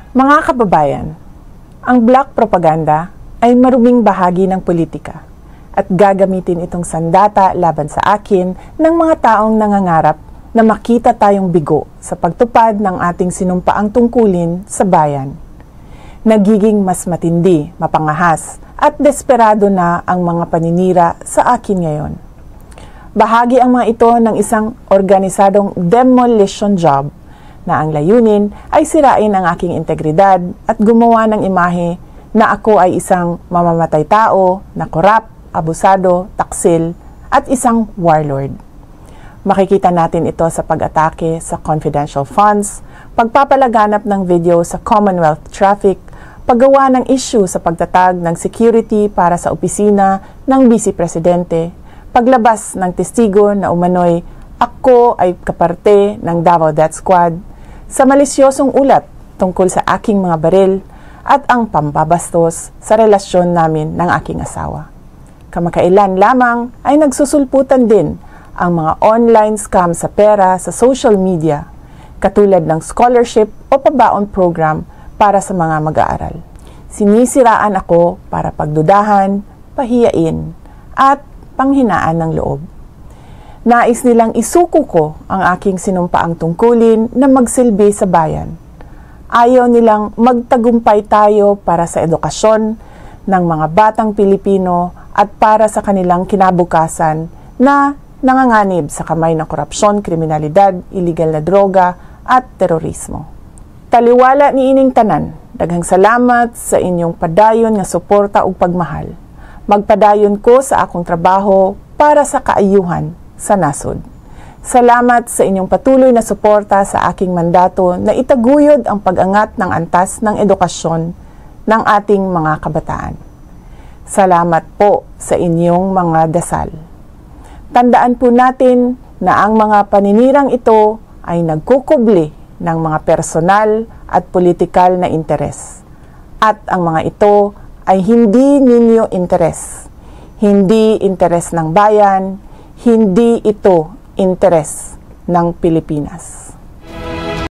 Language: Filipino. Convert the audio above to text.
Mga kababayan, ang black propaganda ay maruming bahagi ng politika at gagamitin itong sandata laban sa akin ng mga taong nangangarap na makita tayong bigo sa pagtupad ng ating sinumpaang tungkulin sa bayan. Nagiging mas matindi, mapangahas at desperado na ang mga paninira sa akin ngayon. Bahagi ang mga ito ng isang organisadong demolition job na ang layunin ay sirain ang aking integridad at gumawa ng imahe na ako ay isang mamamatay tao na korap, abusado, taksil at isang warlord. Makikita natin ito sa pag-atake sa confidential funds, pagpapalaganap ng video sa Commonwealth traffic, paggawa ng issue sa pagtatag ng security para sa opisina ng Vice Presidente, paglabas ng testigo na umano'y ako ay kaparte ng Davao Death Squad, sa malisyosong ulat tungkol sa aking mga baril at ang pambabastos sa relasyon namin ng aking asawa. Kamakailan lamang ay nagsusulputan din ang mga online scam sa pera sa social media, katulad ng scholarship o pabaon program para sa mga mag-aaral. Sinisiraan ako para pagdudahan, pahiyain, at panghinaan ng loob. Nais nilang isuko ko ang aking sinumpaang tungkulin na magsilbi sa bayan. Ayaw nilang magtagumpay tayo para sa edukasyon ng mga batang Pilipino at para sa kanilang kinabukasan na nanganganib sa kamay ng korupsyon, kriminalidad, iligal na droga at terorismo. Taliwala ni ining tanan, daghang salamat sa inyong padayon nga suporta ug pagmahal. Magpadayon ko sa akong trabaho para sa kaayuhan sa nasod. Salamat sa inyong patuloy na suporta sa aking mandato na itaguyod ang pag-angat ng antas ng edukasyon ng ating mga kabataan. Salamat po sa inyong mga dasal. Tandaan po natin na ang mga paninirang ito ay nagkukubli ng mga personal at politikal na interes. At ang mga ito ay hindi ninyo interes. Hindi interes ng bayan, hindi ito interes ng Pilipinas.